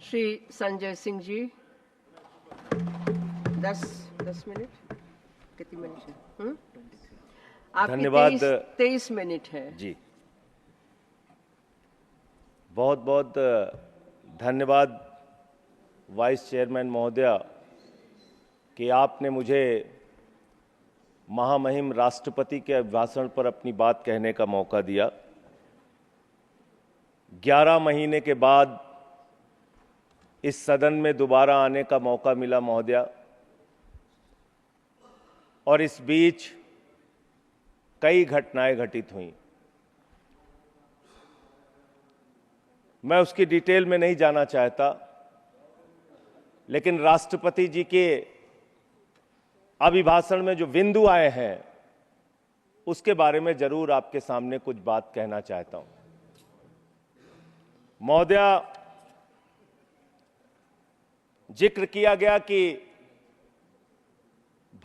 Shri Sanjay Singh ji 10 minute कितनी minute है? आपकी धन्यवाद। 23 मिनट है जी, बहुत बहुत धन्यवाद वाइस चेयरमैन महोदया कि आपने मुझे महामहिम राष्ट्रपति के अभिभाषण पर अपनी बात कहने का मौका दिया। 11 महीने के बाद इस सदन में दोबारा आने का मौका मिला महोदया, और इस बीच कई घटनाएं घटित हुई। मैं उसकी डिटेल में नहीं जाना चाहता, लेकिन राष्ट्रपति जी के अभिभाषण में जो बिंदु आए हैं उसके बारे में जरूर आपके सामने कुछ बात कहना चाहता हूं। महोदया, जिक्र किया गया कि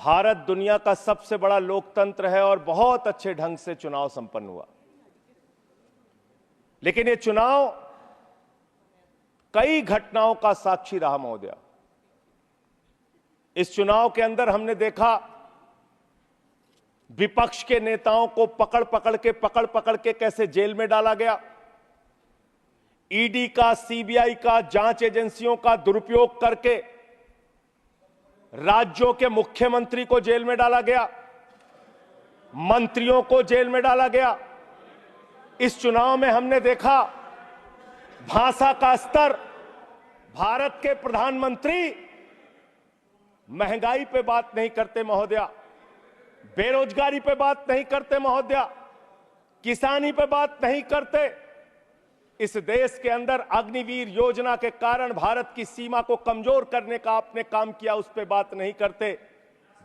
भारत दुनिया का सबसे बड़ा लोकतंत्र है और बहुत अच्छे ढंग से चुनाव संपन्न हुआ, लेकिन ये चुनाव कई घटनाओं का साक्षी रहा महोदया। इस चुनाव के अंदर हमने देखा विपक्ष के नेताओं को पकड़ पकड़ के कैसे जेल में डाला गया। ईडी का, सीबीआई का, जांच एजेंसियों का दुरुपयोग करके राज्यों के मुख्यमंत्री को जेल में डाला गया, मंत्रियों को जेल में डाला गया। इस चुनाव में हमने देखा भाषा का स्तर। भारत के प्रधानमंत्री महंगाई पे बात नहीं करते महोदया, बेरोजगारी पे बात नहीं करते महोदया, किसानी पे बात नहीं करते। इस देश के अंदर अग्निवीर योजना के कारण भारत की सीमा को कमजोर करने का आपने काम किया, उस पे बात नहीं करते।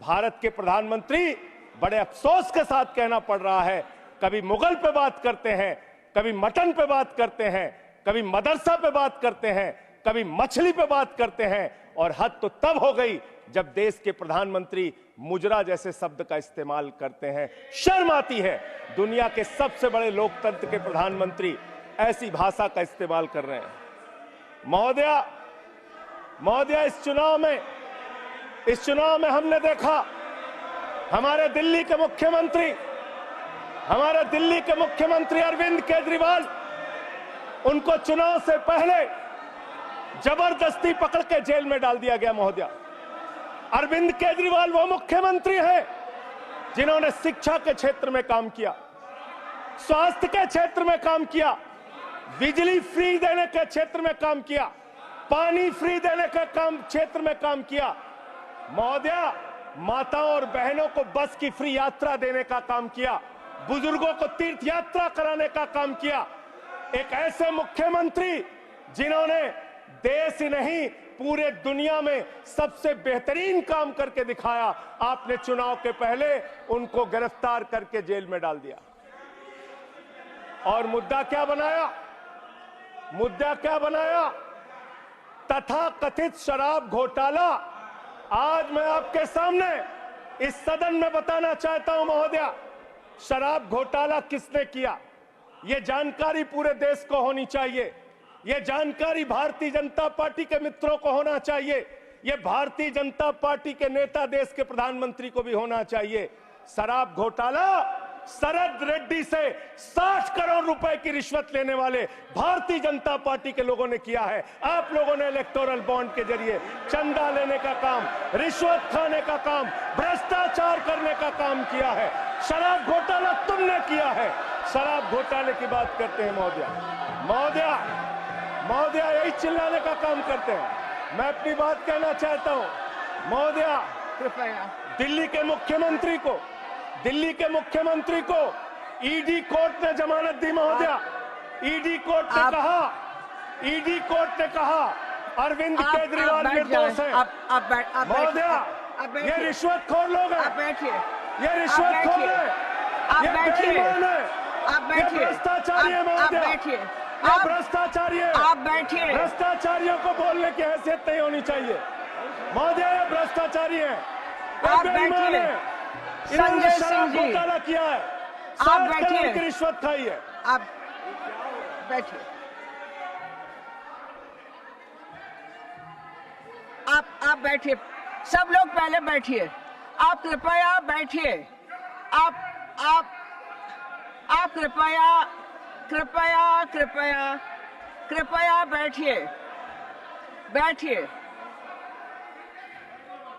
भारत के प्रधानमंत्री, बड़े अफसोस के साथ कहना पड़ रहा है, कभी मुगल पे बात करते हैं, कभी मटन पे बात करते हैं, कभी मदरसा पे बात करते हैं, कभी मछली पे बात करते हैं, और हद तो तब हो गई जब देश के प्रधानमंत्री मुजरा जैसे शब्द का इस्तेमाल करते हैं। शर्म आती है, दुनिया के सबसे बड़े लोकतंत्र के प्रधानमंत्री ऐसी भाषा का इस्तेमाल कर रहे हैं। महोदया, इस चुनाव में हमने देखा हमारे दिल्ली के मुख्यमंत्री अरविंद केजरीवाल, उनको चुनाव से पहले जबरदस्ती पकड़ के जेल में डाल दिया गया महोदया। अरविंद केजरीवाल वो मुख्यमंत्री हैं जिन्होंने शिक्षा के क्षेत्र में काम किया, स्वास्थ्य के क्षेत्र में काम किया, बिजली फ्री देने के क्षेत्र में काम किया, पानी फ्री देने के क्षेत्र में काम किया। महोदया, माताओं और बहनों को बस की फ्री यात्रा देने का काम किया, बुजुर्गों को तीर्थ यात्रा कराने का काम किया। एक ऐसे मुख्यमंत्री जिन्होंने देश ही नहीं पूरे दुनिया में सबसे बेहतरीन काम करके दिखाया, आपने चुनाव के पहले उनको गिरफ्तार करके जेल में डाल दिया। और मुद्दा क्या बनाया? तथाकथित शराब घोटाला। आज मैं आपके सामने इस सदन में बताना चाहता हूं महोदया, शराब घोटाला किसने किया, यह जानकारी पूरे देश को होनी चाहिए। यह जानकारी भारतीय जनता पार्टी के मित्रों को होना चाहिए, यह भारतीय जनता पार्टी के नेता, देश के प्रधानमंत्री को भी होना चाहिए। शराब घोटाला शरद रेड्डी से 60 करोड़ रुपए की रिश्वत लेने वाले भारतीय जनता पार्टी के लोगों ने किया है। आप लोगों ने इलेक्टोरल बॉन्ड के जरिए चंदा लेने का काम, रिश्वत खाने का काम, भ्रष्टाचार करने का काम किया है। शराब घोटाला तुमने किया है। शराब घोटाले की बात करते हैं महोदया, यही चिल्लाने का काम करते हैं। मैं अपनी बात कहना चाहता हूं महोदया, कृपया। दिल्ली के मुख्यमंत्री को ईडी कोर्ट ने जमानत दी महोदया। ईडी कोर्ट ने कहा अरविंद केजरीवाल निर्दोष है। महोदया, ये रिश्वतखोर लोग हैं, ये रिश्वतखोर है, ये बेईमान है, ये भ्रष्टाचारी है महोदया, ये भ्रष्टाचारी है। आप बैठिए। भ्रष्टाचारियों को बोलने की हैसियत नहीं होनी चाहिए महोदया, ये भ्रष्टाचारी है, आप बैठिए। संजय सिंह जी, घोटाला किया है, आप बैठिए, की रिश्वत खाई है। आप बैठिए। आप बैठिए, सब लोग पहले बैठिए, आप कृपया बैठिए, आप कृपया कृपया कृपया कृपया बैठिए, बैठिए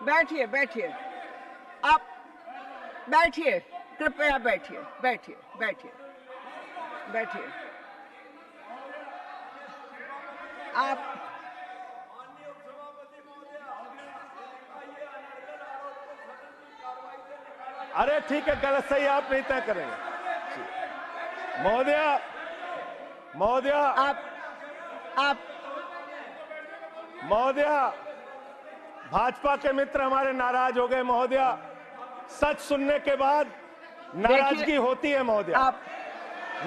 बैठिए बैठिए, आप बैठिए, कृपया बैठिए बैठिए बैठिए बैठिए, आप अरे ठीक है, गलत सही आप नहीं तय करेंगे। महोदया, महोदया, आप महोदया, भाजपा के मित्र हमारे नाराज हो गए महोदया। सच सुनने के बाद नाराजगी होती है महोदया, आप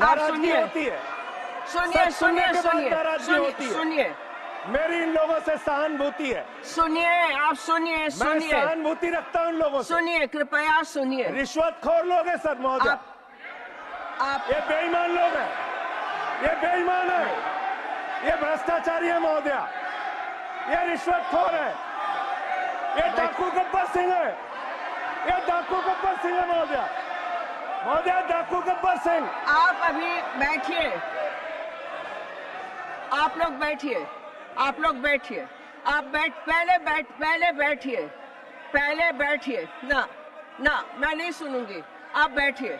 नाराजगी सुनिए, होती है। सुनिए सच सुनने सुनिए के बाद सुनिए नाराजगी होती है। सुनिए मेरी इन लोगों से सहानुभूति है, सुनिए, आप सुनिए मैं सुनिए सहानुभूति रखता हूं इन लोगों से। सुनिए, कृपया सुनिए। रिश्वतखोर लोग हैं सर महोदया, आप ये बेईमान लोग हैं, ये बेईमान है, ये भ्रष्टाचारी है महोदया, ये रिश्वतखोर है, ये डाकू गब्बर सिंह है, ये डाकू गब्बर सिंह है महोदया, महोदया डाकू गब्बर सिंह। आप अभी बैठिए, आप लोग बैठिए, आप लोग बैठिए, आप पहले बैठिए, पहले बैठिए, ना मैं नहीं सुनूंगी, आप बैठिए,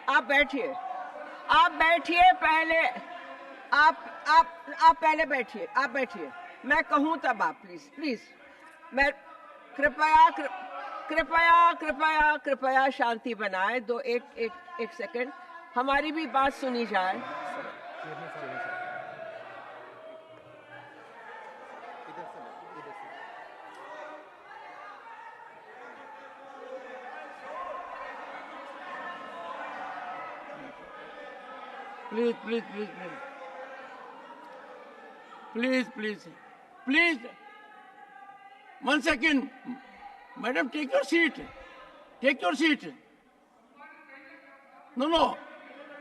आप बैठिए, आप बैठिए पहले, आप पहले बैठिए, आप बैठिए, मैं कहूं तब आप प्लीज मैं कृपया शांति बनाए दो, एक सेकंड, हमारी भी बात सुनी जाए। Please. 1 second. Madam, take your seat. Take your seat. No.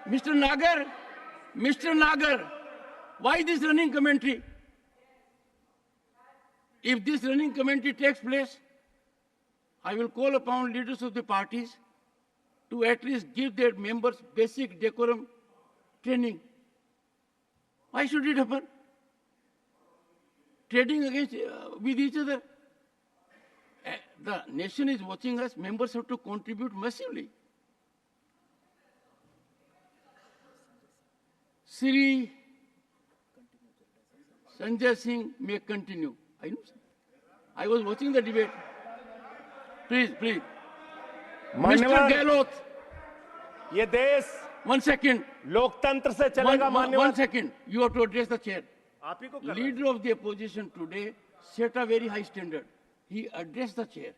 Mr. Nagar, why this running commentary? If this running commentary takes place, I will call upon leaders of the parties to at least give their members basic decorum training. Why should it happen? Trading against with each other. The nation is watching us. Members have to contribute massively. Sri Sanjay Singh may continue. I know. I was watching the debate. Please. Mr. Gehlot. ये देश 1 second. लोकतंत्र से चलेगा माननीय। 1 second. You have to address the chair. आप ही को करना है। Leader of the opposition today set a very high standard. He addressed the chair.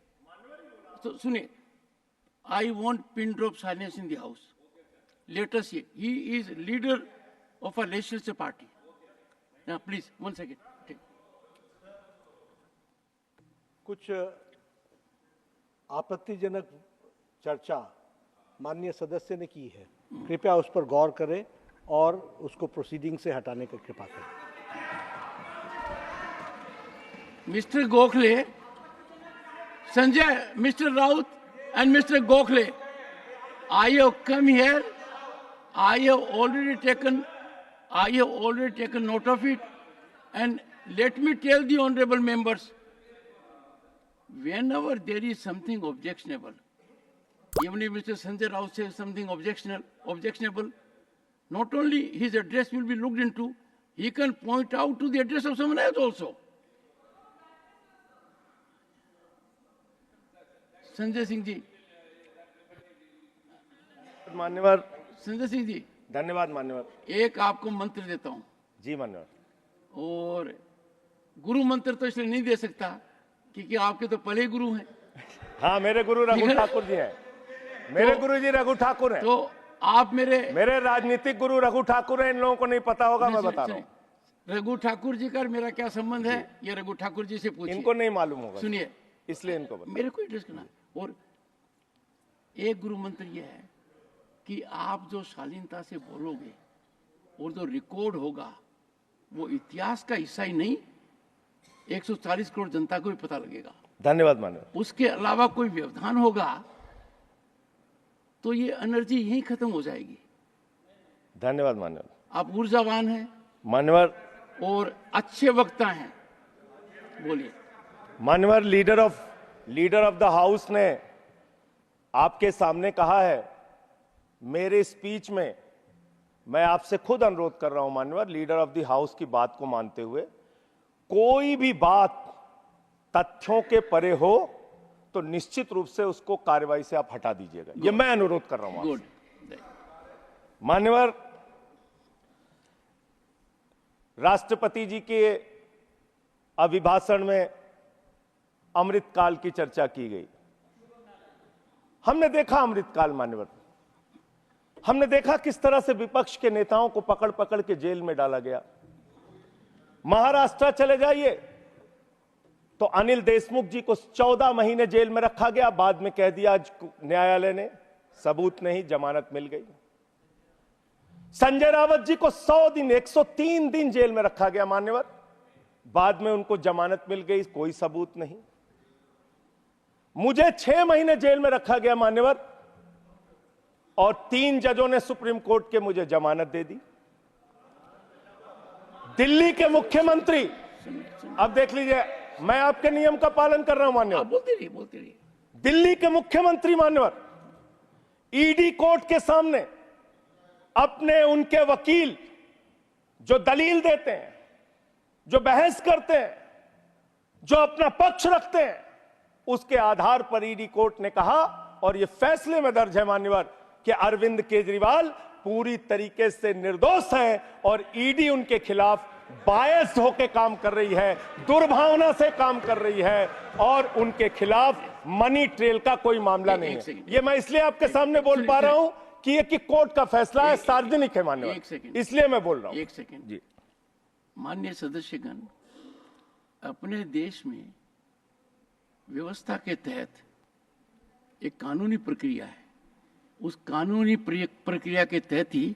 So, Sune, I want pin drop silence in the house. Let us see. He is leader of a legislative party. Now, please, 1 second. Take. कुछ आपत्तिजनक चर्चा माननीय सदस्य ने की है, कृपया उस पर गौर करें और उसको प्रोसीडिंग से हटाने की कृपा करें। Mr. Gokhale, Sanjay, Mr. Raut and Mr. Gokhale, I have come here, I have already taken note of it, and let me tell the honorable members, whenever there is something objectionable, even if Mr. Sanjay Raut says something objectionable, not only his address will be looked into, he can point out to the address of someone else also. Sanjay Singh ji, मान्यवर संजय सिंह जी, धन्यवाद मान्यवर। एक आपको मंत्र देता हूं, जी मान्यवर। और गुरु मंत्र तो इसलिए नहीं दे सकता क्योंकि आपके तो पहले गुरु हैं। हाँ, मेरे गुरु रघु ठाकुर जी हैं, मेरे गुरु जी रघु ठाकुर हैं। तो आप मेरे राजनीतिक गुरु रघु ठाकुर हैं, इन लोगों को नहीं पता होगा, मैं बता रहा हूँ। रघु ठाकुर जी का मेरा क्या संबंध है, ये रघु ठाकुर जी से पूछिए। इनको नहीं मालूम होगा, सुनिए, इसलिए इनको बता। मेरे को एड्रेस करना। और एक गुरु मंत्र यह है कि आप जो शालीनता से बोलोगे और जो रिकॉर्ड होगा वो इतिहास का हिस्सा ही नहीं, 140 करोड़ जनता को भी पता लगेगा। धन्यवाद मान्यवर। उसके अलावा कोई व्यवधान होगा तो ये एनर्जी यहीं खत्म हो जाएगी। धन्यवाद मान्यवर। आप ऊर्जावान हैं मान्यवर। और अच्छे वक्ता हैं, बोलिए। मान्यवर, लीडर ऑफ द हाउस ने आपके सामने कहा है, मेरे स्पीच में मैं आपसे खुद अनुरोध कर रहा हूं मान्यवर, लीडर ऑफ द हाउस की बात को मानते हुए, कोई भी बात तथ्यों के परे हो तो निश्चित रूप से उसको कार्यवाही से आप हटा दीजिएगा। ये मैं अनुरोध कर रहा हूं गुड। आपसे। मान्यवर, राष्ट्रपति जी के अभिभाषण में अमृतकाल की चर्चा की गई। हमने देखा अमृतकाल मान्यवर, हमने देखा किस तरह से विपक्ष के नेताओं को पकड़ पकड़ के जेल में डाला गया। महाराष्ट्र चले जाइए तो अनिल देशमुख जी को 14 महीने जेल में रखा गया, बाद में कह दिया न्यायालय ने सबूत नहीं, जमानत मिल गई। संजय रावत जी को 100 दिन 103 दिन जेल में रखा गया मान्यवर, बाद में उनको जमानत मिल गई, कोई सबूत नहीं। मुझे 6 महीने जेल में रखा गया मान्यवर, और 3 जजों ने सुप्रीम कोर्ट के मुझे जमानत दे दी। दिल्ली के मुख्यमंत्री, अब देख लीजिए, मैं आपके नियम का पालन कर रहा हूं मान्यवर। बोलते रहिए। दिल्ली के मुख्यमंत्री मान्यवर ईडी कोर्ट के सामने अपने उनके वकील जो दलील देते हैं, जो बहस करते हैं, जो अपना पक्ष रखते हैं, उसके आधार पर ईडी कोर्ट ने कहा, और यह फैसले में दर्ज है मान्यवर, कि अरविंद केजरीवाल पूरी तरीके से निर्दोष हैं और ईडी उनके खिलाफ बायस्ड होकर काम कर रही है, दुर्भावना से काम कर रही है, और उनके खिलाफ मनी ट्रेल का कोई मामला नहीं है। ये मैं इसलिए आपके सामने बोल पा रहा हूं कि ये कि कोर्ट का फैसला है, सार्वजनिक है मान्यवर, इसलिए मैं बोल रहा हूं। एक सेकंड जी। माननीय सदस्यगण, अपने देश में व्यवस्था के तहत एक कानूनी प्रक्रिया है। उस कानूनी प्रक्रिया के तहत ही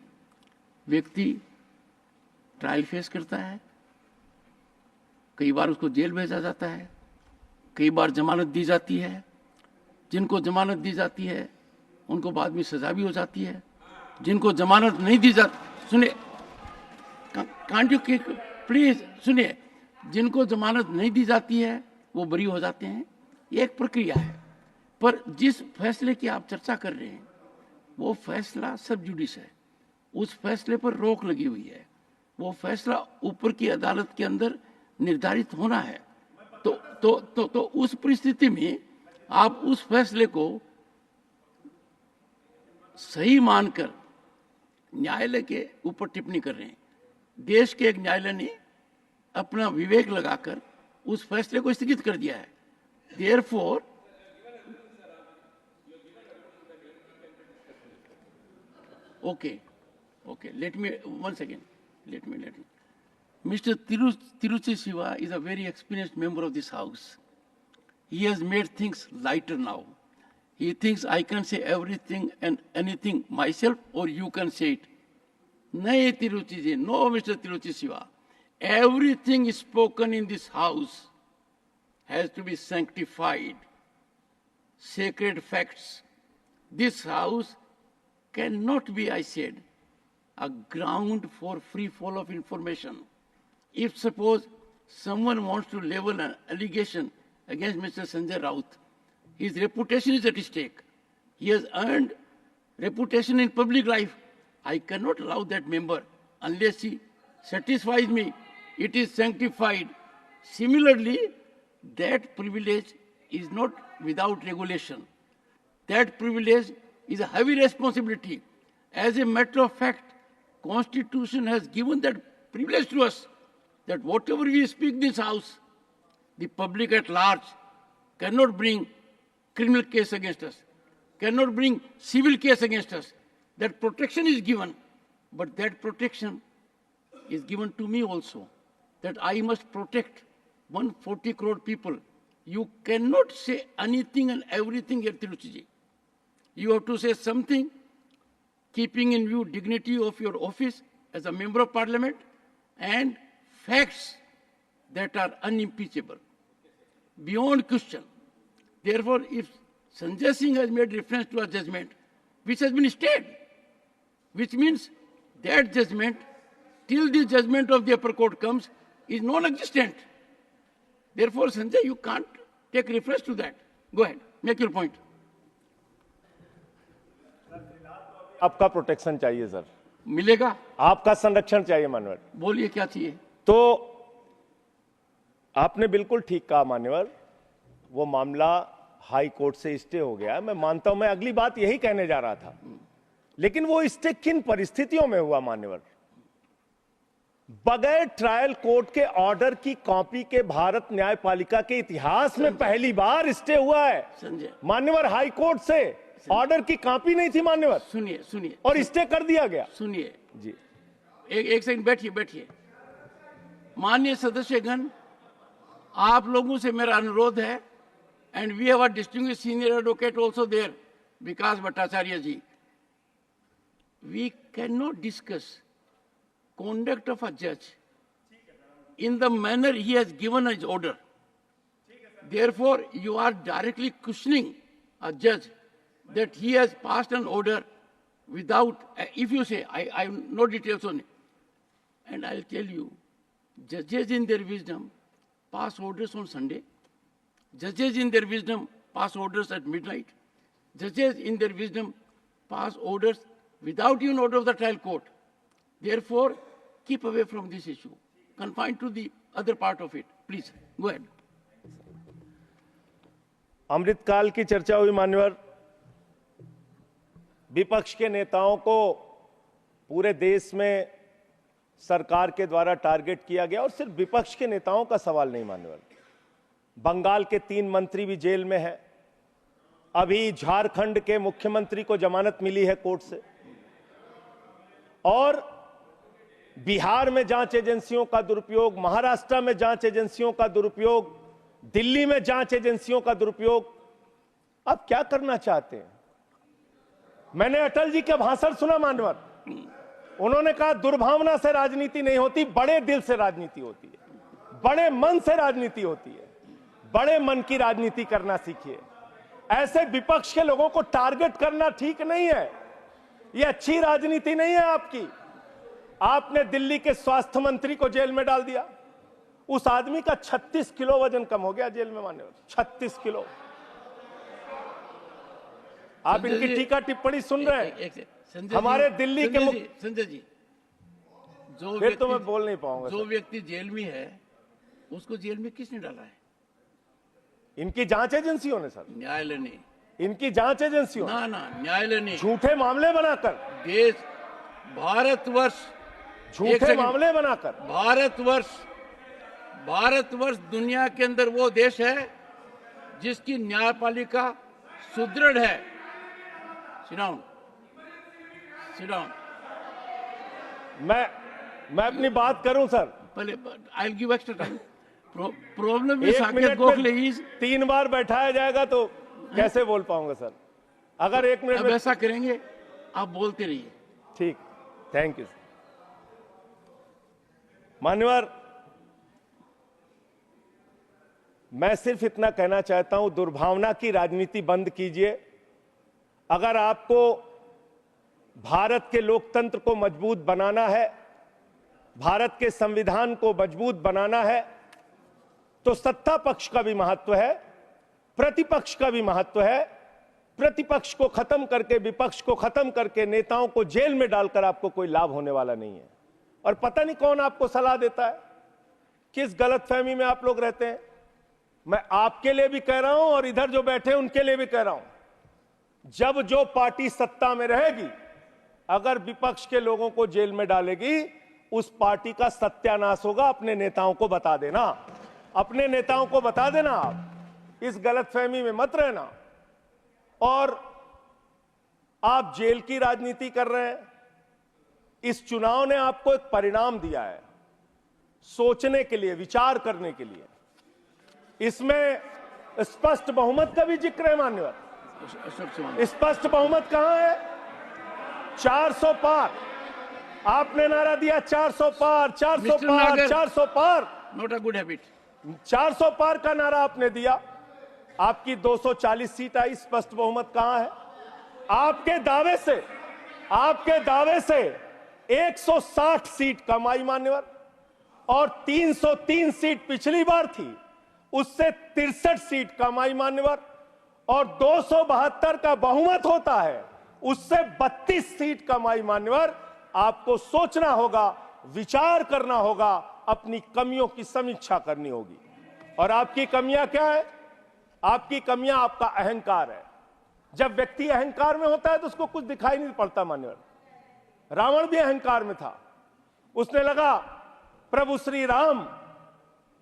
व्यक्ति ट्रायल फेस करता है, कई बार उसको जेल भेजा जाता है, कई बार जमानत दी जाती है। जिनको जमानत दी जाती है उनको बाद में सजा भी हो जाती है। जिनको जमानत नहीं दी जाती, सुनिए, कांट यू प्लीज सुनिए, जिनको जमानत नहीं दी जाती है वो बरी हो जाते हैं। ये एक प्रक्रिया है। पर जिस फैसले की आप चर्चा कर रहे हैं वो फैसला सब जुडिस है, उस फैसले पर रोक लगी हुई है। वो फैसला ऊपर की अदालत के अंदर निर्धारित होना है। तो उस परिस्थिति में आप उस फैसले को सही मानकर न्यायालय के ऊपर टिप्पणी कर रहे हैं। देश के एक न्यायालय ने अपना विवेक लगाकर उस फैसले को स्थगित कर दिया है। Therefore okay, let me one second. Let me. Mr. Tiruchi Siva is a very experienced member of this house. He has made things lighter now. He thinks I can say everything and anything myself, or you can say it. No, Tiruchi ji, no, Mr. Tiruchi Siva. Everything spoken in this house has to be sanctified. Sacred facts. This house cannot be, I said, a ground for free fall of information. If suppose someone wants to level an allegation against Mr. Sanjay Raut, his reputation is at stake. He has earned reputation in public life. I cannot allow that member unless he satisfies me it is sanctified. Similarly, that privilege is not without regulation. That privilege is a heavy responsibility. As a matter of fact, Constitution has given that privilege to us, that whatever we speak in this house, the public at large cannot bring criminal case against us, cannot bring civil case against us. That protection is given, but that protection is given to me also, that I must protect 140 crore people. You cannot say anything and everything here, Tiruchiji. You have to say something, keeping in view dignity of your office as a member of parliament and facts that are unimpeachable, beyond question. Therefore, if Sanjay Singh has made reference to a judgment which has been stayed, which means that judgment, till the judgment of the upper court comes, is non-existent. Therefore, Sanjay, you can't take reference to that. Go ahead, make your point. आपका protection चाहिए sir, मिलेगा? आपका संरक्षण चाहिए मान्यवर। बोलिए क्या चाहिए? तो आपने बिल्कुल ठीक कहा मान्यवर, वो मामला हाई कोर्ट से स्टे हो गया। मैं मानता हूं, मैं अगली बात यही कहने जा रहा था, लेकिन वो स्टे किन परिस्थितियों में हुआ मान्यवर? बगैर ट्रायल कोर्ट के ऑर्डर की कॉपी के भारत न्यायपालिका के इतिहास में पहली बार स्टे हुआ है संजय, मान्यवर। हाई कोर्ट से ऑर्डर की कॉपी नहीं थी मान्यवर, सुनिए सुनिए, और स्टे कर दिया गया। सुनिए जी, एक सेकंड बैठिए बैठिए। माननीय सदस्यगण, आप लोगों से मेरा अनुरोध है, and we have a distinguished senior advocate also there, Vikas Bhattacharya ji, we can not discuss conduct of a judge in the manner he has given his order. Therefore, you are directly questioning a judge that he has passed an order without, if you say, I have no details on it. And I'll tell you, judges in their wisdom pass orders on Sunday. Judges in their wisdom pass orders at midnight. Judges in their wisdom pass orders without even order of the trial court. Therefore, keep away from this issue. Confine to the other part of it. Please, go ahead. अमृतकाल की चर्चा हुई मान्यवर। विपक्ष के नेताओं को पूरे देश में सरकार के द्वारा टारगेट किया गया, और सिर्फ विपक्ष के नेताओं का सवाल नहीं मान्यवर, बंगाल के 3 मंत्री भी जेल में हैं। अभी झारखंड के मुख्यमंत्री को जमानत मिली है कोर्ट से, और बिहार में जांच एजेंसियों का दुरुपयोग, महाराष्ट्र में जांच एजेंसियों का दुरुपयोग, दिल्ली में जांच एजेंसियों का दुरुपयोग। अब क्या करना चाहते हैं? मैंने अटल जी का भाषण सुना मान्यवर, उन्होंने कहा दुर्भावना से राजनीति नहीं होती, बड़े दिल से राजनीति होती है, बड़े मन से राजनीति होती है, बड़े मन की राजनीति करना सीखिए। ऐसे विपक्ष के लोगों को टारगेट करना ठीक नहीं है, ये अच्छी राजनीति नहीं है आपकी। आपने दिल्ली के स्वास्थ्य मंत्री को जेल में डाल दिया, उस आदमी का 36 किलो वजन कम हो गया जेल में मान्यवर, 36 किलो। आप इनकी टीका टिप्पणी सुन रहे हैं? हमारे दिल्ली के संजय जी, जो फिर तो मैं बोल नहीं पाऊंगा। जो व्यक्ति जेल में है, उसको जेल में किसने डाला है? इनकी जांच एजेंसियों ने सर, न्यायालय ने। इनकी जांच एजेंसियों, ना ना, न्यायालय ने झूठे मामले बनाकर, देश, भारतवर्ष, झूठे मामले बनाकर, भारतवर्ष दुनिया के अंदर वो देश है जिसकी न्यायपालिका सुदृढ़ है। Sit down, sit down. मैं अपनी बात करूं सर, पहले I will give extra time. Problem is 1 minute में 3 बार बैठाया जाएगा तो कैसे बोल पाऊंगा सर? अगर 1 मिनट अब में ऐसा करेंगे, आप बोलते रहिए। ठीक, थैंक यू सर। मान्यवर, मैं सिर्फ इतना कहना चाहता हूं, दुर्भावना की राजनीति बंद कीजिए। अगर आपको भारत के लोकतंत्र को मजबूत बनाना है, भारत के संविधान को मजबूत बनाना है, तो सत्ता पक्ष का भी महत्व है, प्रतिपक्ष का भी महत्व है। प्रतिपक्ष को खत्म करके, विपक्ष को खत्म करके, नेताओं को जेल में डालकर आपको कोई लाभ होने वाला नहीं है। और पता नहीं कौन आपको सलाह देता है, किस गलतफहमी में आप लोग रहते हैं। मैं आपके लिए भी कह रहा हूं और इधर जो बैठे हैं उनके लिए भी कह रहा हूं, जब जो पार्टी सत्ता में रहेगी, अगर विपक्ष के लोगों को जेल में डालेगी, उस पार्टी का सत्यानाश होगा। अपने नेताओं को बता देना, अपने नेताओं को बता देना, आप इस गलतफहमी में मत रहना। और आप जेल की राजनीति कर रहे हैं। इस चुनाव ने आपको एक परिणाम दिया है, सोचने के लिए, विचार करने के लिए। इसमें स्पष्ट बहुमत का भी जिक्र है मान्यवर। स्पष्ट बहुमत कहां है? 400 पार। आपने नारा दिया 400 पार, 400 पार, 400 पार। not a good habit. 400 पार का नारा आपने दिया, आपकी 240 सीट आई, स्पष्ट बहुमत कहां है? आपके दावे से 160 सीट कम आई मान्यवर, और 303 सीट पिछली बार थी, उससे 63 सीट कम आई मान्यवर, और 272 का बहुमत होता है, उससे 32 सीट कम आई मान्यवर। आपको सोचना होगा, विचार करना होगा, अपनी कमियों की समीक्षा करनी होगी। और आपकी कमियां क्या है? आपकी कमियां आपका अहंकार है। जब व्यक्ति अहंकार में होता है तो उसको कुछ दिखाई नहीं पड़ता मान्यवर। रावण भी अहंकार में था, उसने लगा प्रभु श्री राम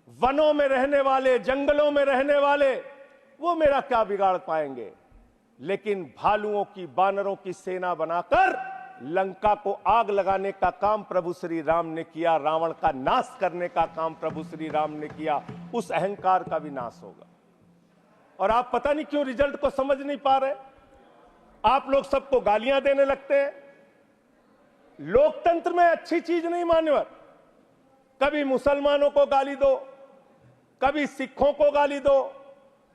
वनों में रहने वाले, जंगलों में रहने वाले, वो मेरा क्या बिगाड़ पाएंगे। लेकिन भालुओं की, बानरों की सेना बनाकर लंका को आग लगाने का काम प्रभु श्री राम ने किया, रावण का नाश करने का काम प्रभु श्री राम ने किया। उस अहंकार का भी नाश होगा। और आप पता नहीं क्यों रिजल्ट को समझ नहीं पा रहे। आप लोग सबको गालियां देने लगते हैं। लोकतंत्र में अच्छी चीज नहीं मान्यवर। कभी मुसलमानों को गाली दो, कभी सिखों को गाली दो,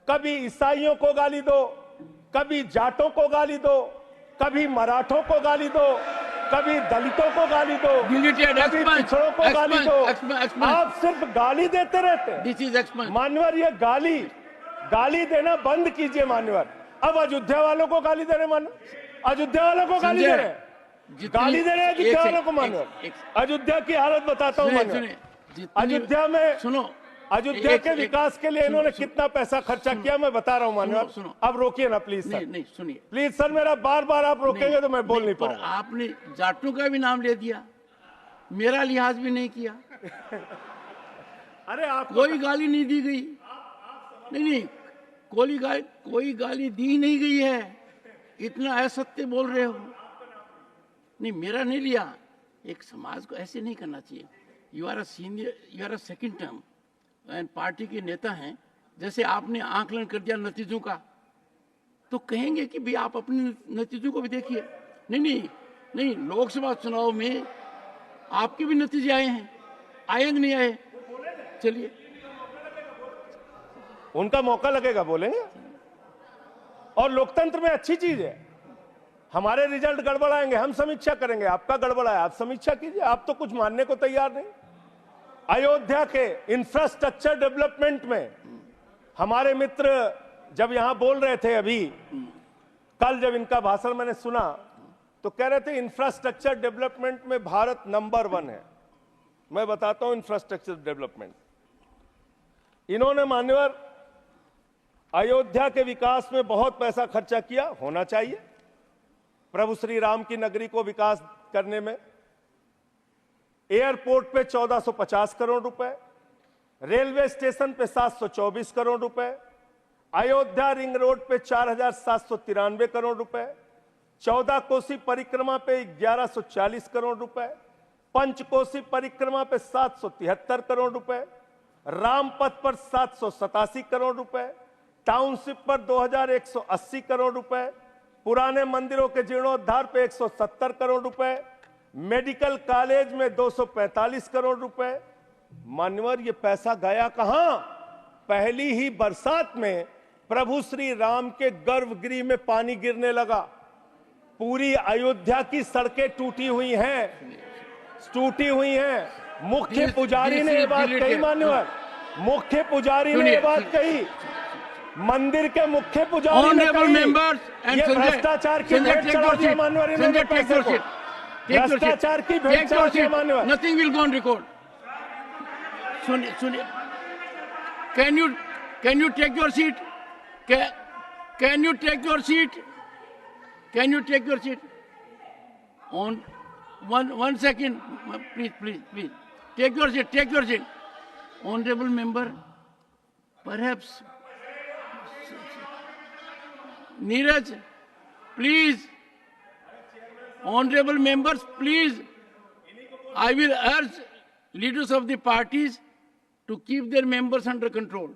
कभी ईसाइयों को गाली दो, कभी जाटों को गाली दो, कभी मराठों को गाली दो, कभी दलितों को गाली दो, कभी पिछड़ों को गाली दो। आप सिर्फ गाली देते रहते हैं मान्यवर। ये गाली देना बंद कीजिए मान्यवर। अब अयोध्या वालों को गाली दे रहे मान्यवर, अयोध्या वालों को गाली दे रहे, गाली दे रहे हैं अयोध्या वालों को मान्यवर। अयोध्या की हालत बताता हूं मान्यवर। अयोध्या में सुनो, अयोध्या के विकास के लिए इन्होंने कितना पैसा खर्चा किया मैं बता रहा हूं मान्यवर। अब रोकिए ना प्लीज सर। नहीं सुनिए प्लीज सर, मेरा बार बार आप रोकेंगे तो मैं बोल नहीं पाऊंगा। आपने जाटों का भी नाम ले दिया, मेरा लिहाज भी नहीं किया। अरे आप कोई गाली नहीं दी गई। नहीं, कोई गाली दी नहीं गई है। इतना असत्य बोल रहे हो। नहीं, मेरा नहीं लिया। एक समाज को ऐसे नहीं करना चाहिए। You are a senior, you are a second term and party के नेता हैं। जैसे आपने आकलन कर दिया नतीजों का, तो कहेंगे कि भाई आप अपने नतीजों को भी देखिए। नहीं, लोकसभा चुनाव में आपके भी नतीजे आए हैं, आए कि नहीं आए? चलिए, उनका मौका लगेगा, बोलेंगे। और लोकतंत्र में अच्छी चीज है। हमारे रिजल्ट गड़बड़ाएंगे, हम समीक्षा करेंगे। आपका गड़बड़ा है, आप समीक्षा कीजिए। आप तो कुछ मानने को तैयार नहीं। अयोध्या के इंफ्रास्ट्रक्चर डेवलपमेंट में हमारे मित्र जब यहां बोल रहे थे, अभी कल जब इनका भाषण मैंने सुना तो कह रहे थे इंफ्रास्ट्रक्चर डेवलपमेंट में भारत नंबर 1 है। मैं बताता हूं इंफ्रास्ट्रक्चर डेवलपमेंट। इन्होंने मान्यवर अयोध्या के विकास में बहुत पैसा खर्चा किया, होना चाहिए। प्रभु श्री राम की नगरी को विकास करने में एयरपोर्ट पे 1450 करोड़ रुपए, रेलवे स्टेशन पे 724 करोड़ रुपए, अयोध्या रिंग रोड पे 4793 करोड़ रुपए, 14 कोसी परिक्रमा पे 1140 करोड़ रुपए, पंचकोसी परिक्रमा पे 773 करोड़ रुपए, रामपथ पर 787 करोड़ रुपए, टाउनशिप पर 2180 करोड़ रुपए, पुराने मंदिरों के जीर्णोद्धार पे 170 करोड़ रुपए, मेडिकल कॉलेज में 245 करोड़ रुपए। मान्यवर, ये पैसा गया कहां? पहली ही बरसात में प्रभु श्री राम के गर्भगृह में पानी गिरने लगा। पूरी अयोध्या की सड़कें टूटी हुई हैं। मुख्य पुजारी ने ये बात कही मान्यवर, मुख्य पुजारी ने ये बात कही, मंदिर के मुख्य पुजारी ने कही। ये भ्रष्टाचार की भेंट चढ़ा दिया मान्यवर इन्होंने पैसे को। भ्रष्टाचार की भेंट चढ़ा दिया मान्यवर। Nothing will go on record. सुनिए, can you take your seat? Can you take your seat? Can you take your seat? On one second, please. Take your seat. Honorable member, perhaps. Neeraj, please. Honorable members, please. I will urge leaders of the parties to keep their members under control.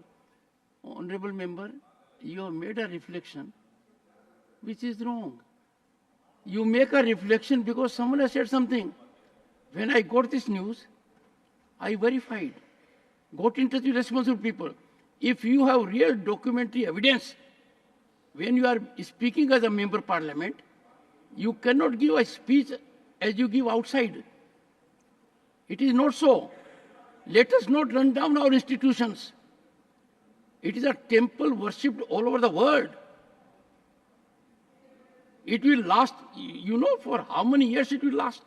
Honorable member, you have made a reflection which is wrong. You make a reflection because someone has said something. When I got this news, I verified got in touch with responsible people. If you have real documentary evidence, when you are speaking as a member of parliament, you cannot give a speech as you give outside. It is not so. Let us not run down our institutions. It is a temple worshipped all over the world. It will last, you know, for how many years it will last?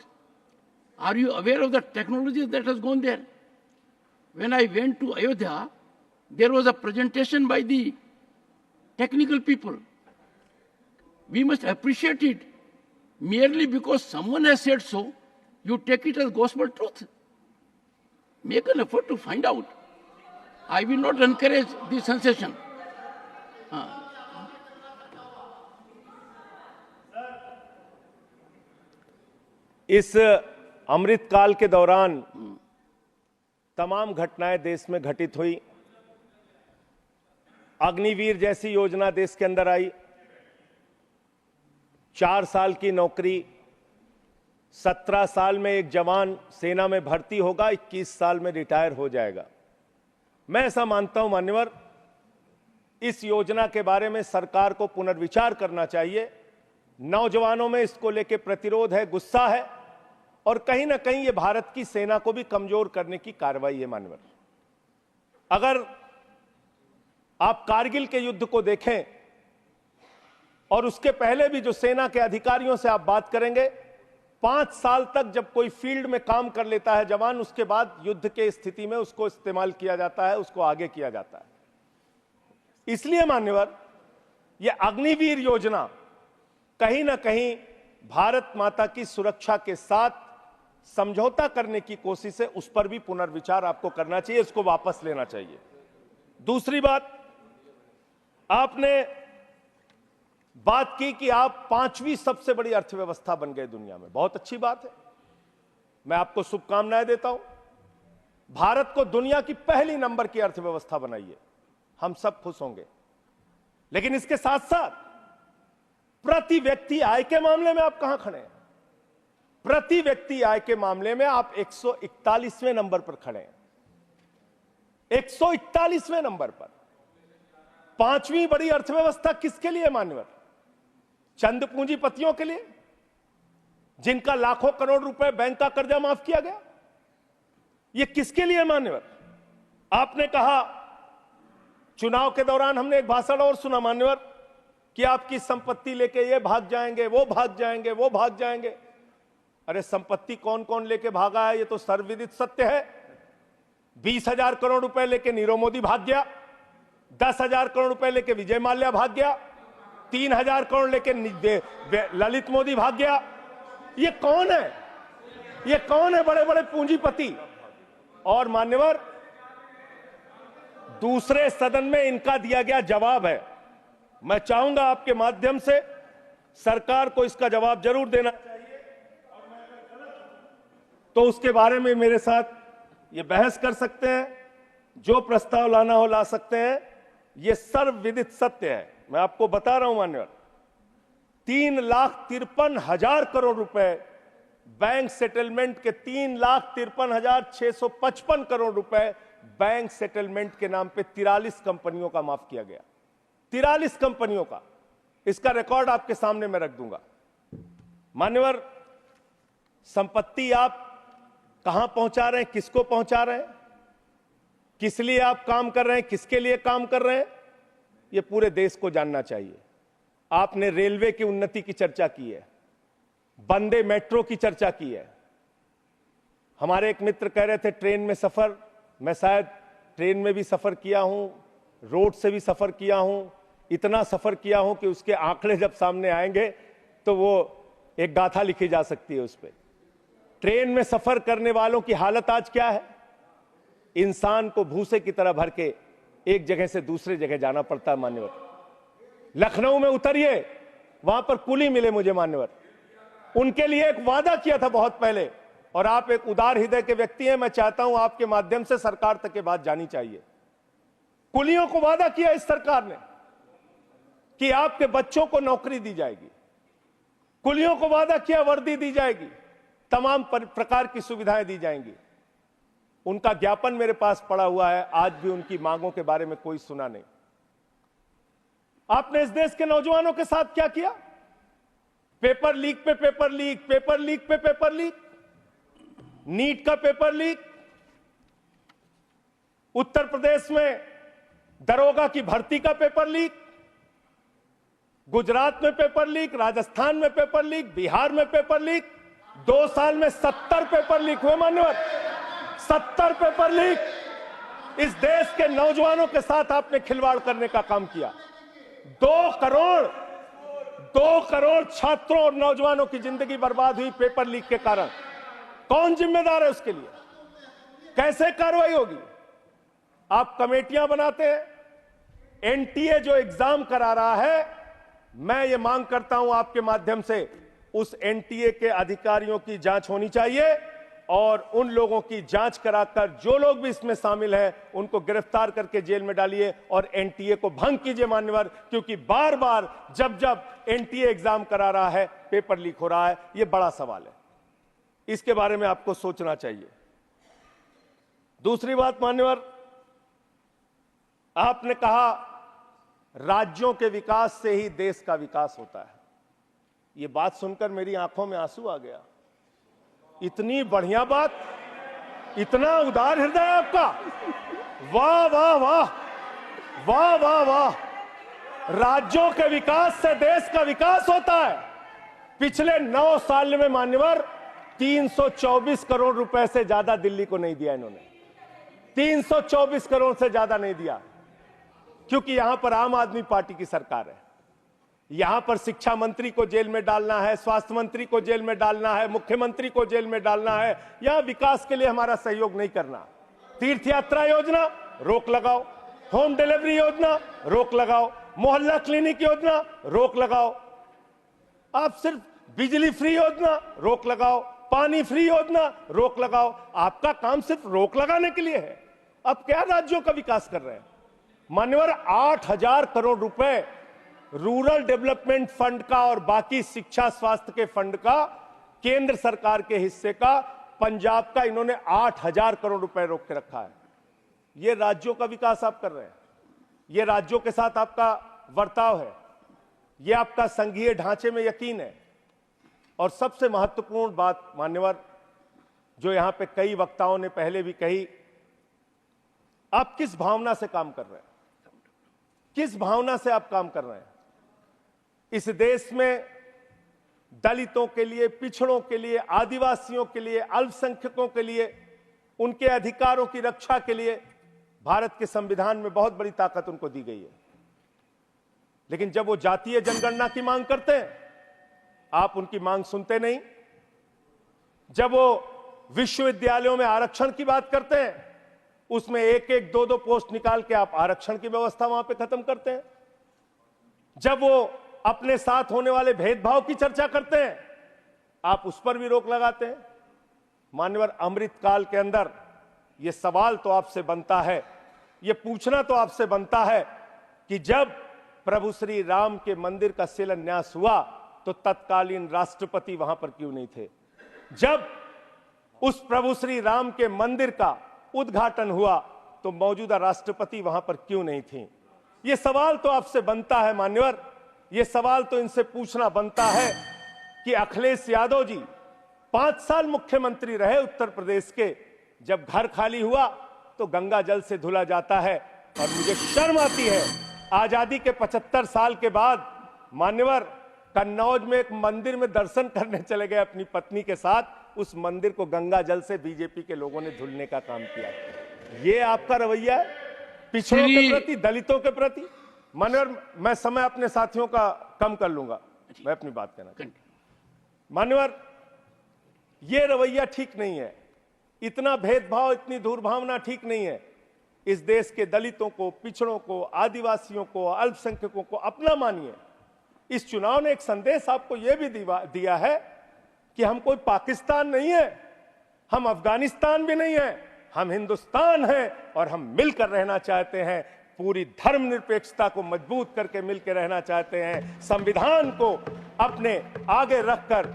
Are you aware of the technology that has gone there? When I went to Ayodhya, there was a presentation by the technical people. We must appreciate it. Merely because someone has said so, you take it as gospel truth. Make an effort to find out. I will not encourage the sensation. इस अमृत काल के दौरान तमाम घटनाएं देश में घटित हुई। अग्निवीर जैसी योजना देश के अंदर आई। 4 साल की नौकरी, 17 साल में एक जवान सेना में भर्ती होगा, 21 साल में रिटायर हो जाएगा। मैं ऐसा मानता हूं मान्यवर, इस योजना के बारे में सरकार को पुनर्विचार करना चाहिए। नौजवानों में इसको लेकर प्रतिरोध है, गुस्सा है, और कहीं ना कहीं ये भारत की सेना को भी कमजोर करने की कार्रवाई है मान्यवर। अगर आप कारगिल के युद्ध को देखें और उसके पहले भी जो सेना के अधिकारियों से आप बात करेंगे, 5 साल तक जब कोई फील्ड में काम कर लेता है जवान, उसके बाद युद्ध के स्थिति में उसको इस्तेमाल किया जाता है, उसको आगे किया जाता है। इसलिए मान्यवर, यह अग्निवीर योजना कहीं ना कहीं भारत माता की सुरक्षा के साथ समझौता करने की कोशिश है। उस पर भी पुनर्विचार आपको करना चाहिए, इसको वापस लेना चाहिए। दूसरी बात, आपने बात की कि आप 5वीं सबसे बड़ी अर्थव्यवस्था बन गए दुनिया में। बहुत अच्छी बात है, मैं आपको शुभकामनाएं देता हूं। भारत को दुनिया की पहली नंबर की अर्थव्यवस्था बनाइए, हम सब खुश होंगे। लेकिन इसके साथ साथ प्रति व्यक्ति आय के मामले में आप कहां खड़े हैं? प्रति व्यक्ति आय के मामले में आप 141वें नंबर पर खड़े हैं, 141वें नंबर पर। 5वीं बड़ी अर्थव्यवस्था किसके लिए मान्यवर? चंद पूंजीपतियों के लिए, जिनका लाखों करोड़ रुपए बैंक का कर्जा माफ किया गया। यह किसके लिए मान्यवर? आपने कहा, चुनाव के दौरान हमने एक भाषण और सुना मान्यवर, कि आपकी संपत्ति लेके ये भाग जाएंगे, वो भाग जाएंगे, वो भाग जाएंगे। अरे संपत्ति कौन कौन लेके भागा है, ये तो सर्वविदित सत्य है। 20,000 करोड़ रुपए लेके नीरव मोदी भाग गया, 10,000 करोड़ रुपए लेके विजय माल्या भाग गया, 3,000 करोड़ लेके ललित मोदी भाग गया। ये कौन है? ये कौन है बड़े बड़े पूंजीपति? और मान्यवर, दूसरे सदन में इनका दिया गया जवाब है। मैं चाहूंगा आपके माध्यम से सरकार को इसका जवाब जरूर देना चाहिए, तो उसके बारे में मेरे साथ ये बहस कर सकते हैं, जो प्रस्ताव लाना हो ला सकते हैं। ये सर्वविदित सत्य है, मैं आपको बता रहा हूं मान्यवर। 3,53,000 करोड़ रुपए बैंक सेटलमेंट के, 3,53,655 करोड़ रुपए बैंक सेटलमेंट के नाम पे 43 कंपनियों का माफ किया गया। 43 कंपनियों का। इसका रिकॉर्ड आपके सामने मैं रख दूंगा। मान्यवर, संपत्ति आप कहां पहुंचा रहे हैं, किसको पहुंचा रहे हैं, किस लिए आप काम कर रहे हैं, किसके लिए काम कर रहे हैं, यह पूरे देश को जानना चाहिए। आपने रेलवे की उन्नति की चर्चा की है, वंदे मेट्रो की चर्चा की है। हमारे एक मित्र कह रहे थे ट्रेन में सफर, मैं शायद ट्रेन में भी सफर किया हूं, रोड से भी सफर किया हूं, इतना सफर किया हूं कि उसके आंकड़े जब सामने आएंगे तो वो एक गाथा लिखी जा सकती है उस पर। ट्रेन में सफर करने वालों की हालत आज क्या है? इंसान को भूसे की तरह भर के एक जगह से दूसरे जगह जाना पड़ता है मान्यवर। लखनऊ में उतरिए, वहां पर कुली मिले मुझे मान्यवर। उनके लिए एक वादा किया था बहुत पहले, और आप एक उदार हृदय के व्यक्ति हैं, मैं चाहता हूं आपके माध्यम से सरकार तक ये बात जानी चाहिए। कुलियों को वादा किया इस सरकार ने कि आपके बच्चों को नौकरी दी जाएगी। कुलियों को वादा किया वर्दी दी जाएगी, तमाम प्रकार की सुविधाएं दी जाएंगी। उनका ज्ञापन मेरे पास पड़ा हुआ है, आज भी उनकी मांगों के बारे में कोई सुना नहीं। आपने इस देश के नौजवानों के साथ क्या किया? पेपर लीक पे पेपर लीक, पेपर लीक पे पेपर लीक, नीट का पेपर लीक, उत्तर प्रदेश में दरोगा की भर्ती का पेपर लीक, गुजरात में पेपर लीक, राजस्थान में पेपर लीक, बिहार में पेपर लीक। 2 साल में 70 पेपर लीक हुए मान्यवर, 70 पेपर लीक। इस देश के नौजवानों के साथ आपने खिलवाड़ करने का काम किया। 2 करोड़ छात्रों और नौजवानों की जिंदगी बर्बाद हुई पेपर लीक के कारण। कौन जिम्मेदार है उसके लिए? कैसे कार्रवाई होगी? आप कमेटियां बनाते हैं। एनटीए जो एग्जाम करा रहा है, मैं ये मांग करता हूं आपके माध्यम से, उस एनटीए के अधिकारियों की जांच होनी चाहिए और उन लोगों की जांच कराकर जो लोग भी इसमें शामिल हैं उनको गिरफ्तार करके जेल में डालिए और एनटीए को भंग कीजिए मान्यवर, क्योंकि बार बार जब एनटीए एग्जाम करा रहा है पेपर लीक हो रहा है। यह बड़ा सवाल है, इसके बारे में आपको सोचना चाहिए। दूसरी बात मान्यवर, आपने कहा राज्यों के विकास से ही देश का विकास होता है। यह बात सुनकर मेरी आंखों में आंसू आ गया। इतनी बढ़िया बात, इतना उदार हृदय आपका, वाह वाह वाह वाह वाह वाह। राज्यों के विकास से देश का विकास होता है। पिछले 9 साल में मान्यवर 324 करोड़ रुपए से ज्यादा दिल्ली को नहीं दिया इन्होंने, 324 करोड़ से ज्यादा नहीं दिया, क्योंकि यहां पर आम आदमी पार्टी की सरकार है। यहां पर शिक्षा मंत्री को जेल में डालना है, स्वास्थ्य मंत्री को जेल में डालना है, मुख्यमंत्री को जेल में डालना है। यहां विकास के लिए हमारा सहयोग नहीं करना। तीर्थ यात्रा योजना रोक लगाओ, होम डिलीवरी योजना रोक लगाओ, मोहल्ला क्लिनिक योजना रोक लगाओ, आप सिर्फ बिजली फ्री योजना रोक लगाओ, पानी फ्री योजना रोक लगाओ। आपका काम सिर्फ रोक लगाने के लिए है। अब क्या राज्यों का विकास कर रहे हैं मान्यवर? 8,000 करोड़ रुपए रूरल डेवलपमेंट फंड का और बाकी शिक्षा स्वास्थ्य के फंड का, केंद्र सरकार के हिस्से का, पंजाब का, इन्होंने 8,000 करोड़ रुपए रोक के रखा है। यह राज्यों का विकास आप कर रहे हैं, यह राज्यों के साथ आपका वर्ताव है, यह आपका संघीय ढांचे में यकीन है। और सबसे महत्वपूर्ण बात मान्यवर, जो यहां पे कई वक्ताओं ने पहले भी कही, आप किस भावना से काम कर रहे हैं, किस भावना से आप काम कर रहे हैं? इस देश में दलितों के लिए, पिछड़ों के लिए, आदिवासियों के लिए, अल्पसंख्यकों के लिए, उनके अधिकारों की रक्षा के लिए भारत के संविधान में बहुत बड़ी ताकत उनको दी गई है। लेकिन जब वो जातीय जनगणना की मांग करते हैं, आप उनकी मांग सुनते नहीं। जब वो विश्वविद्यालयों में आरक्षण की बात करते हैं, उसमें 1-1, 2-2 पोस्ट निकाल के आप आरक्षण की व्यवस्था वहां पे खत्म करते हैं। जब वो अपने साथ होने वाले भेदभाव की चर्चा करते हैं, आप उस पर भी रोक लगाते हैं। मान्यवर, अमृतकाल के अंदर यह सवाल तो आपसे बनता है, यह पूछना तो आपसे बनता है कि जब प्रभु श्री राम के मंदिर का शिलान्यास हुआ तो तत्कालीन राष्ट्रपति वहां पर क्यों नहीं थे? जब उस प्रभु श्री राम के मंदिर का उद्घाटन हुआ तो मौजूदा राष्ट्रपति वहां पर क्यों नहीं थी? यह सवाल तो आपसे बनता है मान्यवर, यह सवाल तो इनसे पूछना बनता है कि अखिलेश यादव जी 5 साल मुख्यमंत्री रहे उत्तर प्रदेश के, जब घर खाली हुआ तो गंगा जल से धुला जाता है। और मुझे शर्म आती है, आजादी के 75 साल के बाद मान्यवर कन्नौज में एक मंदिर में दर्शन करने चले गए अपनी पत्नी के साथ, उस मंदिर को गंगा जल से बीजेपी के लोगों ने धुलने का काम किया। ये आपका रवैया है पिछड़ों के प्रति, दलितों के प्रति? मान्यवर, मैं समय अपने साथियों का कम कर लूंगा, मैं अपनी बात कहना। मान्यवर, ये रवैया ठीक नहीं है, इतना भेदभाव, इतनी दुर्भावना ठीक नहीं है। इस देश के दलितों को, पिछड़ों को, आदिवासियों को, अल्पसंख्यकों को अपना मानिए। इस चुनाव ने एक संदेश आपको यह भी दिया है कि हम कोई पाकिस्तान नहीं है, हम अफगानिस्तान भी नहीं है, हम हिंदुस्तान हैं और हम मिलकर रहना चाहते हैं। पूरी धर्मनिरपेक्षता को मजबूत करके मिलकर रहना चाहते हैं। संविधान को अपने आगे रखकर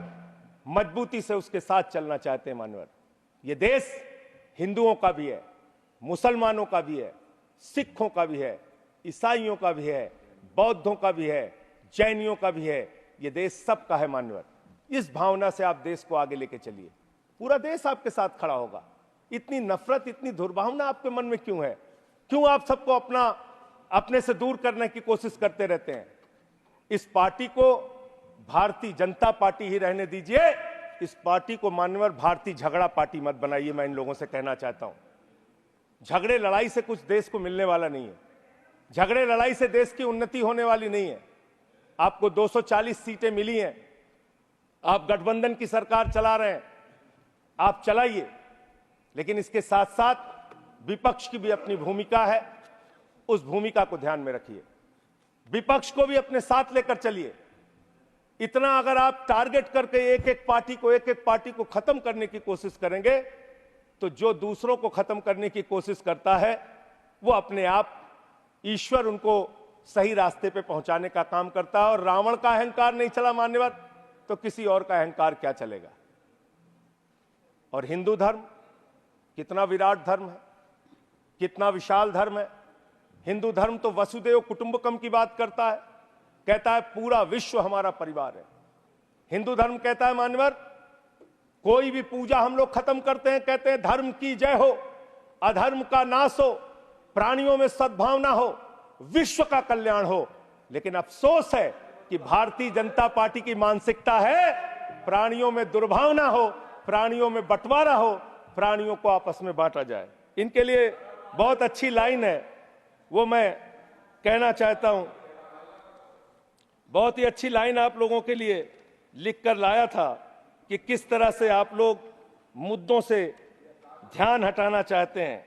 मजबूती से उसके साथ चलना चाहते हैं। मानवर, ये देश हिंदुओं का भी है, मुसलमानों का भी है, सिखों का भी है, ईसाइयों का भी है, बौद्धों का भी है, जैनियों का भी है। ये देश सबका है मान्यवर। इस भावना से आप देश को आगे लेके चलिए, पूरा देश आपके साथ खड़ा होगा। इतनी नफरत, इतनी दुर्भावना आपके मन में क्यों है? क्यों आप सबको अपने से दूर करने की कोशिश करते रहते हैं? इस पार्टी को भारतीय जनता पार्टी ही रहने दीजिए। इस पार्टी को मान्यवर भारतीय झगड़ा पार्टी मत बनाइए। मैं इन लोगों से कहना चाहता हूं, झगड़े लड़ाई से कुछ देश को मिलने वाला नहीं है। झगड़े लड़ाई से देश की उन्नति होने वाली नहीं है। आपको 240 सीटें मिली हैं, आप गठबंधन की सरकार चला रहे हैं, आप चलाइए, लेकिन इसके साथ साथ विपक्ष की भी अपनी भूमिका है। उस भूमिका को ध्यान में रखिए, विपक्ष को भी अपने साथ लेकर चलिए। इतना अगर आप टारगेट करके एक एक पार्टी को खत्म करने की कोशिश करेंगे, तो जो दूसरों को खत्म करने की कोशिश करता है वो अपने आप ईश्वर उनको सही रास्ते पे पहुंचाने का काम करता है। और रावण का अहंकार नहीं चला मान्यवर, तो किसी और का अहंकार क्या चलेगा? और हिंदू धर्म कितना विराट धर्म है, कितना विशाल धर्म है। हिंदू धर्म तो वसुदेव कुटुंबकम की बात करता है, कहता है पूरा विश्व हमारा परिवार है। हिंदू धर्म कहता है मान्यवर, कोई भी पूजा हम लोग खत्म करते हैं, कहते हैं धर्म की जय हो, अधर्म का नाश हो, प्राणियों में सद्भावना हो, विश्व का कल्याण हो। लेकिन अफसोस है कि भारतीय जनता पार्टी की मानसिकता है प्राणियों में दुर्भावना हो, प्राणियों में बंटवारा हो, प्राणियों को आपस में बांटा जाए। इनके लिए बहुत अच्छी लाइन है, वो मैं कहना चाहता हूं। बहुत ही अच्छी लाइन आप लोगों के लिए लिख कर लाया था कि किस तरह से आप लोग मुद्दों से ध्यान हटाना चाहते हैं।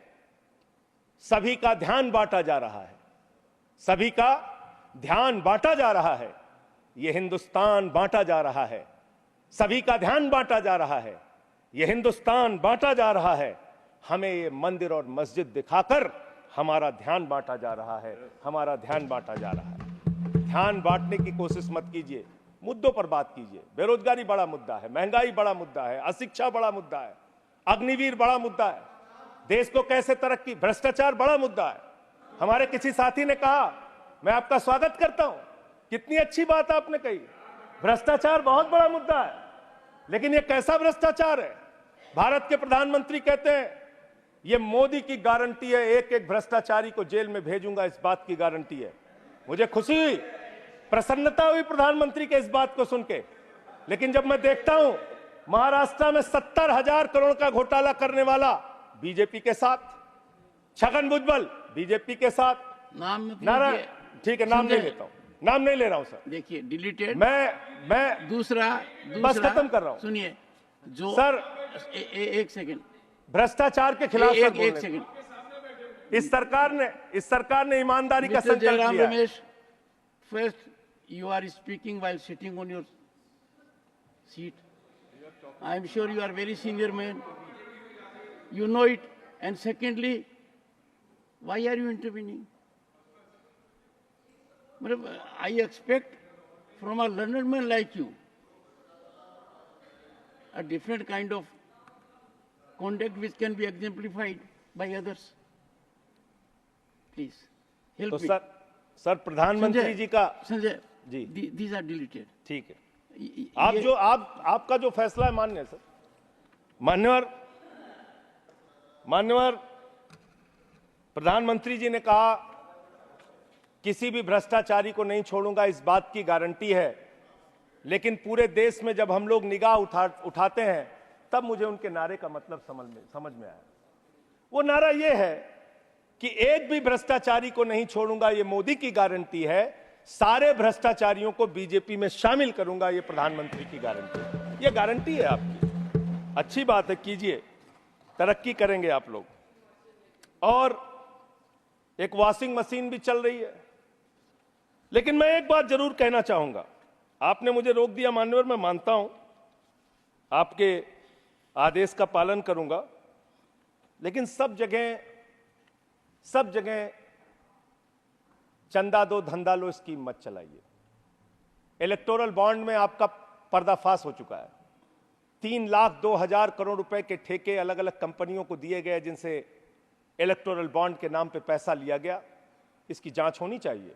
सभी का ध्यान बांटा जा रहा है, सभी का ध्यान बांटा जा रहा है। यह हिंदुस्तान बांटा जा रहा है, सभी का ध्यान बांटा जा रहा है। यह हिंदुस्तान बांटा जा रहा है। हमें ये मंदिर और मस्जिद दिखाकर हमारा ध्यान बांटा जा रहा है, हमारा ध्यान बांटा जा रहा है। ध्यान बांटने की कोशिश मत कीजिए, मुद्दों पर बात कीजिए। बेरोजगारी बड़ा मुद्दा है, महंगाई बड़ा मुद्दा है, अशिक्षा बड़ा मुद्दा है, अग्निवीर बड़ा मुद्दा है, देश को कैसे तरक्की, भ्रष्टाचार बड़ा मुद्दा है। हमारे किसी साथी ने कहा, मैं आपका स्वागत करता हूं, कितनी अच्छी बात आपने कही, भ्रष्टाचार बहुत बड़ा मुद्दा है। लेकिन यह कैसा भ्रष्टाचार है? भारत के प्रधानमंत्री कहते हैं यह मोदी की गारंटी है, एक एक भ्रष्टाचारी को जेल में भेजूंगा, इस बात की गारंटी है। मुझे खुशी हुई, प्रसन्नता हुई प्रधानमंत्री के इस बात को सुन के। लेकिन जब मैं देखता हूं महाराष्ट्र में 70,000 करोड़ का घोटाला करने वाला बीजेपी के साथ, छगन भुजबल बीजेपी के साथ, नाम नारायण, ठीक है नाम नहीं लेता हूं, नाम नहीं ले रहा हूं सर। देखिए डिलीटेड। मैं दूसरा बस खत्म कर रहा हूं। सुनिए, जो सर एक सेकंड, भ्रष्टाचार के खिलाफ सर बोलने एक सेकंड। इस सरकार ने ईमानदारी का संकल्प लिया है। Ramesh, first you are speaking while sitting on your seat. I am sure you are very senior man. You know it. And secondly, why are you intervening? I expect from a learned man like you a different kind of conduct which can be exemplified by others. Please help तो me. Sir प्रधानमंत्री जी का Sanjay ji these are deleted. ठीक है। आपका जो फैसला है मान्य है सर। मान्यवर प्रधानमंत्री जी ने कहा किसी भी भ्रष्टाचारी को नहीं छोड़ूंगा, इस बात की गारंटी है। लेकिन पूरे देश में जब हम लोग निगाह उठाते हैं तब मुझे उनके नारे का मतलब समझ में आया। वो नारा ये है कि एक भी भ्रष्टाचारी को नहीं छोड़ूंगा, ये मोदी की गारंटी है। सारे भ्रष्टाचारियों को बीजेपी में शामिल करूंगा, ये प्रधानमंत्री की गारंटी है। ये गारंटी है आपकी। अच्छी बात है, कीजिए, तरक्की करेंगे आप लोग। और एक वॉशिंग मशीन भी चल रही है। लेकिन मैं एक बात जरूर कहना चाहूंगा, आपने मुझे रोक दिया मान्यवर, मैं मानता हूं आपके आदेश का पालन करूंगा। लेकिन सब जगह चंदा दो धंधा लो स्कीम मत चलाइए। इलेक्टोरल बॉन्ड में आपका पर्दाफाश हो चुका है। 3,02,000 करोड़ रुपए के ठेके अलग अलग कंपनियों को दिए गए जिनसे इलेक्टोरल बॉन्ड के नाम पे पैसा लिया गया। इसकी जांच होनी चाहिए,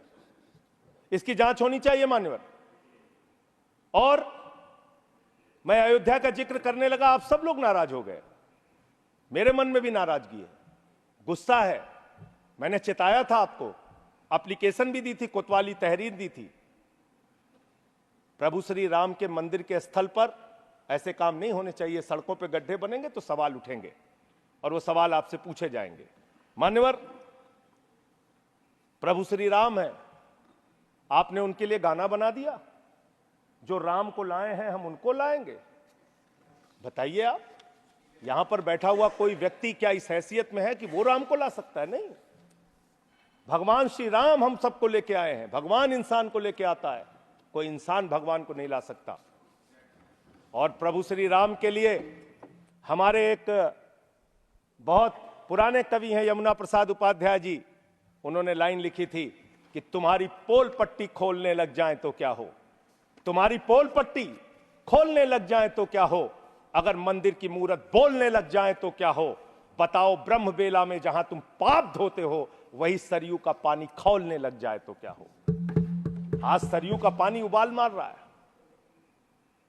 इसकी जांच होनी चाहिए मान्यवर। और मैं अयोध्या का जिक्र करने लगा, आप सब लोग नाराज हो गए। मेरे मन में भी नाराजगी है, गुस्सा है। मैंने चिताया था आपको, एप्लीकेशन भी दी थी, कोतवाली तहरीर दी थी। प्रभु श्री राम के मंदिर के स्थल पर ऐसे काम नहीं होने चाहिए। सड़कों पे गड्ढे बनेंगे तो सवाल उठेंगे और वो सवाल आपसे पूछे जाएंगे। मान्यवर, प्रभु श्री राम है, आपने उनके लिए गाना बना दिया। जो राम को लाए हैं हम उनको लाएंगे। बताइए आप, यहां पर बैठा हुआ कोई व्यक्ति क्या इस हैसियत में है कि वो राम को ला सकता है? नहीं, भगवान श्री राम हम सबको लेके आए हैं। भगवान इंसान को लेके आता है, कोई इंसान भगवान को नहीं ला सकता। और प्रभु श्री राम के लिए हमारे एक बहुत पुराने कवि हैं यमुना प्रसाद उपाध्याय जी, उन्होंने लाइन लिखी थी कि तुम्हारी पोल पट्टी खोलने लग जाए तो क्या हो, तुम्हारी पोल पट्टी खोलने लग जाए तो क्या हो, अगर मंदिर की मूरत बोलने लग जाए तो क्या हो, बताओ ब्रह्म बेला में जहां तुम पाप धोते हो वही सरयू का पानी खौलने लग जाए तो क्या हो। आज सरयू का पानी उबाल मार रहा है।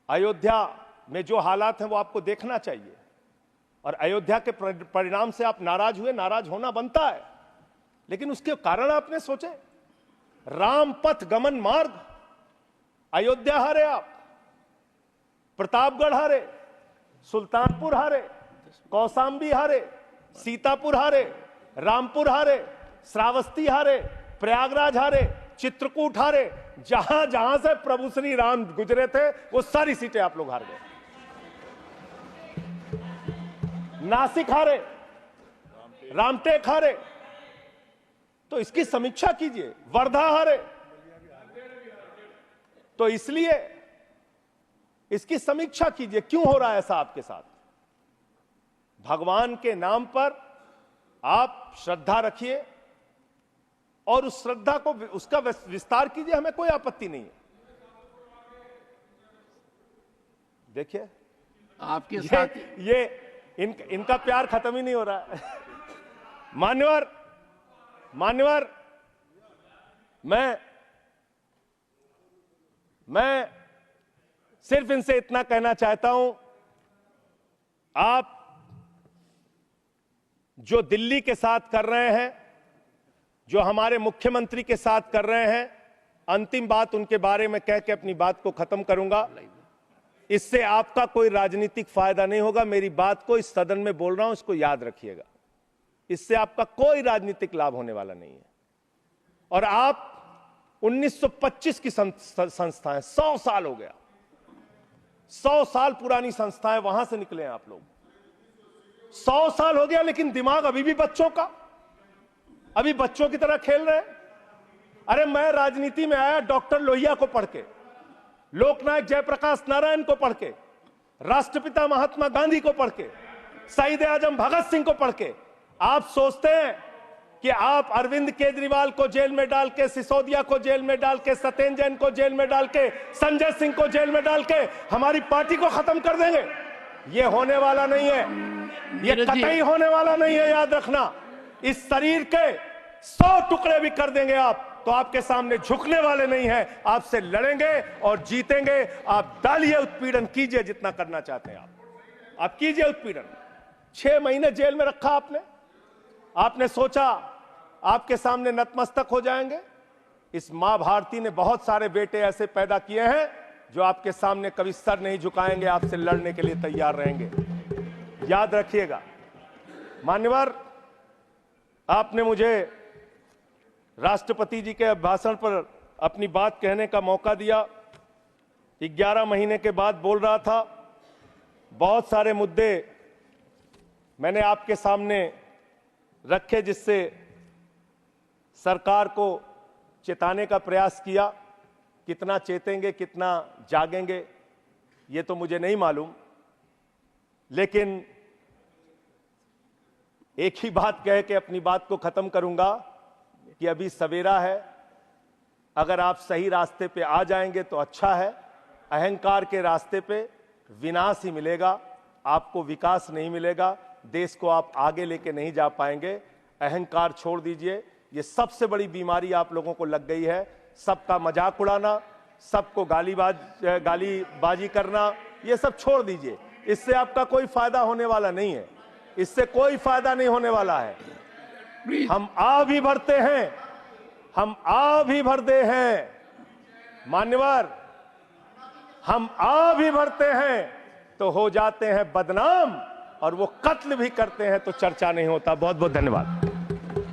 अयोध्या में जो हालात हैं वो आपको देखना चाहिए। और अयोध्या के परिणाम से आप नाराज हुए, नाराज होना बनता है, लेकिन उसके कारण आपने सोचे। राम पथ गमन मार्ग, अयोध्या हारे आप, प्रतापगढ़ हारे, सुल्तानपुर हारे, कौशाम्बी हारे, सीतापुर हारे, रामपुर हारे, श्रावस्ती हारे, प्रयागराज हारे, चित्रकूट हारे। जहां जहां से प्रभु श्री राम गुजरे थे वो सारी सीटें आप लोग हार गए। नासिक हारे, रामटेक हारे, तो इसकी समीक्षा कीजिए। वर्धा हारे, तो इसलिए इसकी समीक्षा कीजिए, क्यों हो रहा है ऐसा आपके साथ। भगवान के नाम पर आप श्रद्धा रखिए और उस श्रद्धा को, उसका विस्तार कीजिए, हमें कोई आपत्ति नहीं है। देखिए आपके साथ ये इनका प्यार खत्म ही नहीं हो रहा है। मान्यवर, मैं सिर्फ इनसे इतना कहना चाहता हूं, आप जो दिल्ली के साथ कर रहे हैं, जो हमारे मुख्यमंत्री के साथ कर रहे हैं, अंतिम बात उनके बारे में कह के अपनी बात को खत्म करूंगा। इससे आपका कोई राजनीतिक फायदा नहीं होगा। मेरी बात को इस सदन में बोल रहा हूं, इसको याद रखिएगा। इससे आपका कोई राजनीतिक लाभ होने वाला नहीं है। और आप 1925 की संस्थाएं, 100 साल हो गया, 100 साल पुरानी संस्थाएं, वहां से निकले हैं आप लोग। 100 साल हो गया, लेकिन दिमाग अभी भी बच्चों का, अभी बच्चों की तरह खेल रहे हैं। अरे मैं राजनीति में आया डॉक्टर लोहिया को पढ़ के, लोकनायक जयप्रकाश नारायण को पढ़ के, राष्ट्रपिता महात्मा गांधी को पढ़ के, शहीद आजम भगत सिंह को पढ़ के। आप सोचते हैं कि आप अरविंद केजरीवाल को जेल में डाल के, सिसोदिया को जेल में डाल के, सत्येंद्र जैन को जेल में डाल के, संजय सिंह को जेल में डाल के हमारी पार्टी को खत्म कर देंगे? ये होने वाला नहीं है, ये कतई होने वाला नहीं है। याद रखना, इस शरीर के 100 टुकड़े भी कर देंगे आप, तो आपके सामने झुकने वाले नहीं हैं। आपसे लड़ेंगे और जीतेंगे। आप डालिए, उत्पीड़न कीजिए, जितना करना चाहते हैं आप कीजिए उत्पीड़न। 6 महीने जेल में रखा आपने सोचा आपके सामने नतमस्तक हो जाएंगे? इस मां भारती ने बहुत सारे बेटे ऐसे पैदा किए हैं जो आपके सामने कभी सर नहीं झुकाएंगे, आपसे लड़ने के लिए तैयार रहेंगे। याद रखिएगा। मान्यवर, आपने मुझे राष्ट्रपति जी के भाषण पर अपनी बात कहने का मौका दिया। 11 महीने के बाद बोल रहा था। बहुत सारे मुद्दे मैंने आपके सामने रखे जिससे सरकार को चेताने का प्रयास किया। कितना चेतेंगे, कितना जागेंगे, ये तो मुझे नहीं मालूम, लेकिन एक ही बात कह के अपनी बात को खत्म करूंगा कि अभी सवेरा है। अगर आप सही रास्ते पे आ जाएंगे तो अच्छा है। अहंकार के रास्ते पे, विनाश ही मिलेगा, आपको विकास नहीं मिलेगा, देश को आप आगे लेके नहीं जा पाएंगे। अहंकार छोड़ दीजिए, ये सबसे बड़ी बीमारी आप लोगों को लग गई है। सबका मजाक उड़ाना, सबको गालीबाजी करना, ये सब छोड़ दीजिए। इससे आपका कोई फायदा होने वाला नहीं है, इससे कोई फायदा नहीं होने वाला है। हम आ भी भरते हैं, हम आ भी भरते हैं मान्यवर, हम आ भी भरते हैं तो हो जाते हैं बदनाम, और वो कत्ल भी करते हैं तो चर्चा नहीं होता। बहुत बहुत धन्यवाद।